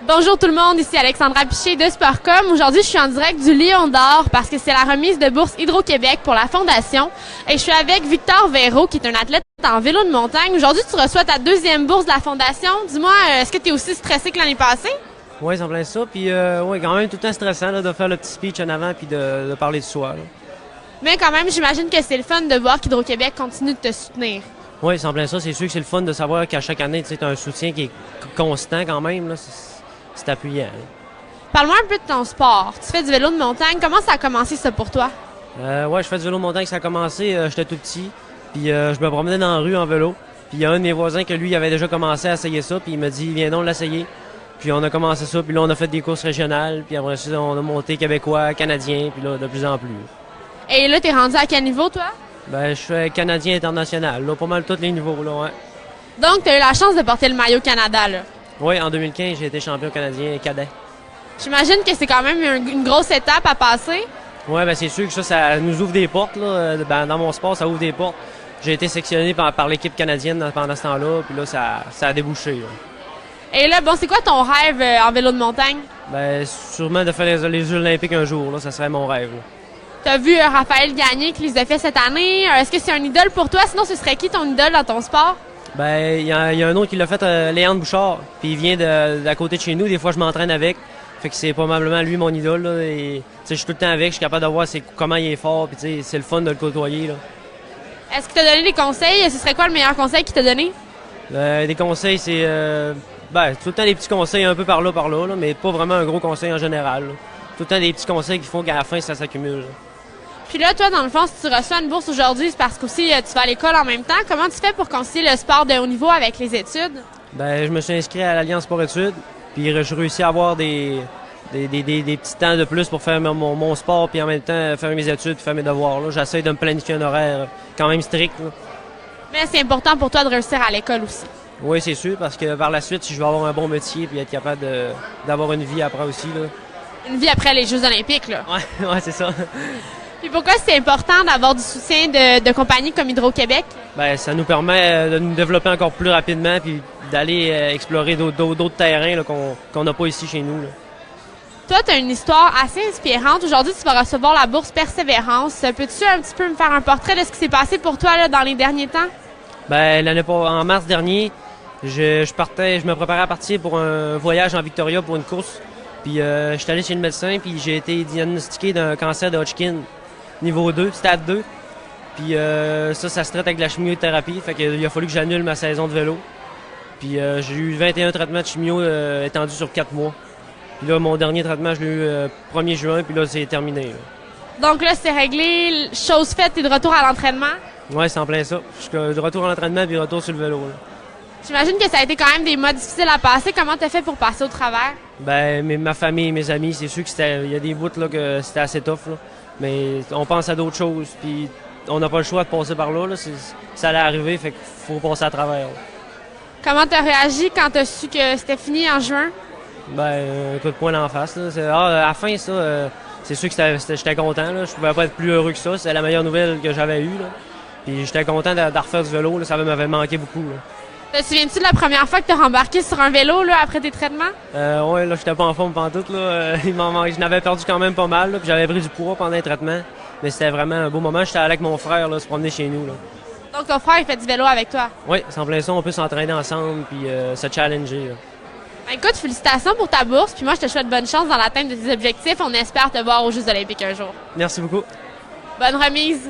Bonjour tout le monde, ici Alexandra Piché de Sportcom. Aujourd'hui, je suis en direct du Lion d'Or parce que c'est la remise de bourse Hydro-Québec pour la Fondation. Et je suis avec Victor Véro, qui est un athlète en vélo de montagne. Aujourd'hui, tu reçois ta deuxième bourse de la Fondation. Dis-moi, est-ce que tu es aussi stressé que l'année passée? Oui, c'est en plein ça. Puis, ouais, quand même tout le temps stressant là, de faire le petit speech en avant puis de parler de soi. Là. Mais quand même, j'imagine que c'est le fun de voir qu'Hydro-Québec continue de te soutenir. Oui, c'est en plein ça. C'est sûr que c'est le fun de savoir qu'à chaque année, tu as un soutien qui est constant quand même. Là. C'est appuyant. Là. Parle-moi un peu de ton sport. Tu fais du vélo de montagne. Comment ça a commencé ça pour toi? Ouais, je fais du vélo de montagne. Ça a commencé, j'étais tout petit. Puis je me promenais dans la rue en vélo. Puis il y a un de mes voisins que lui, il avait déjà commencé à essayer ça. Puis il m'a dit, viens donc l'essayer. Puis on a commencé ça. Puis là, on a fait des courses régionales. Puis après ça, on a monté québécois, canadien. Puis là, de plus en plus. Et là, t'es rendu à quel niveau, toi? Ben, je fais canadien international. Là, pas mal tous les niveaux, là, ouais. Donc, t'as eu la chance de porter le maillot Canada, là. Oui, en 2015, j'ai été champion canadien cadet. J'imagine que c'est quand même une grosse étape à passer. Oui, ben c'est sûr que ça nous ouvre des portes. Là. Ben, dans mon sport, ça ouvre des portes. J'ai été sélectionné par l'équipe canadienne pendant ce temps-là, puis là, ça a débouché. Là. Et là, bon, c'est quoi ton rêve en vélo de montagne? Ben, sûrement de faire les Jeux olympiques un jour, là, ça serait mon rêve. Là. T'as vu Raphaël Gagné qui les a fait cette année. Est-ce que c'est un idole pour toi? Sinon, ce serait qui ton idole dans ton sport? Ben, il y a un autre qui l'a fait, Léandre Bouchard, puis il vient d'à côté de chez nous. Des fois, je m'entraîne avec. Fait que c'est probablement lui mon idole. Là, et, je suis tout le temps avec, je suis capable de voir comment il est fort, puis c'est le fun de le côtoyer. Là. Est-ce qu'il t'a donné des conseils? Ce serait quoi le meilleur conseil qu'il t'a donné? Des conseils, c'est tout le temps des petits conseils un peu par là, là, mais pas vraiment un gros conseil en général. Là. Tout le temps des petits conseils qui font qu'à la fin, ça s'accumule. Là. Puis là, toi, dans le fond, si tu reçois une bourse aujourd'hui, c'est parce qu'aussi tu vas à l'école en même temps. Comment tu fais pour concilier le sport de haut niveau avec les études? Ben, je me suis inscrit à l'Alliance Sport-Études, puis je réussis à avoir des petits temps de plus pour faire mon sport, puis en même temps faire mes études, puis faire mes devoirs. Là. J'essaie de me planifier un horaire quand même strict. Là. Mais c'est important pour toi de réussir à l'école aussi. Oui, c'est sûr, parce que par la suite, si je veux avoir un bon métier, puis être capable d'avoir une vie après aussi. Là. Une vie après les Jeux olympiques, là. Ouais, c'est ça. Puis pourquoi c'est important d'avoir du soutien de compagnies comme Hydro-Québec? Ben, ça nous permet de nous développer encore plus rapidement puis d'aller explorer d'autres terrains là, qu'on n'a pas ici chez nous. Là. Toi, tu as une histoire assez inspirante. Aujourd'hui, tu vas recevoir la bourse Persévérance. Peux-tu un petit peu me faire un portrait de ce qui s'est passé pour toi là, dans les derniers temps? Ben, en mars dernier, je me préparais à partir pour un voyage en Victoria pour une course. Puis je suis allé chez le médecin puis j'ai été diagnostiqué d'un cancer de Hodgkin. Niveau 2, stade 2. Puis ça se traite avec de la chimiothérapie. Fait qu'il a fallu que j'annule ma saison de vélo. Puis j'ai eu 21 traitements de chimio étendus sur 4 mois. Puis là, mon dernier traitement, je l'ai eu 1er juin, puis là, c'est terminé. Là. Donc là, c'est réglé, chose faite, t'es de retour à l'entraînement? Ouais, c'est en plein ça. Je suis de retour à l'entraînement, puis retour sur le vélo. Là. J'imagine que ça a été quand même des mois difficiles à passer. Comment t'as fait pour passer au travers? Ben, ma famille, mes amis, c'est sûr qu'il y a des bouts là, que c'était assez tough. Là. Mais on pense à d'autres choses, puis on n'a pas le choix de passer par là. Ça allait arriver, fait qu'il faut passer à travers. Là. Comment t'as réagi quand t'as su que c'était fini en juin? Ben, un coup de poing en face. Là. À la fin, ça, c'est sûr que j'étais content. Là. Je pouvais pas être plus heureux que ça. C'est la meilleure nouvelle que j'avais eue. Là. Puis j'étais content de refaire du vélo. Là. Ça m'avait manqué beaucoup. Là. Te souviens-tu de la première fois que tu as rembarqué sur un vélo là, après tes traitements? Ouais, là, j'étais pas en forme pantoute. Là. Je n'avais perdu quand même pas mal. Là, puis j'avais pris du poids pendant les traitements. Mais c'était vraiment un beau moment. J'étais allé avec mon frère là, se promener chez nous. Là. Donc ton frère, il fait du vélo avec toi? Oui, c'est en plein ça. On peut s'entraîner ensemble puis se challenger. Là. Ben, écoute, félicitations pour ta bourse. Puis moi, je te souhaite bonne chance dans l'atteinte de tes objectifs. On espère te voir aux Jeux olympiques un jour. Merci beaucoup. Bonne remise.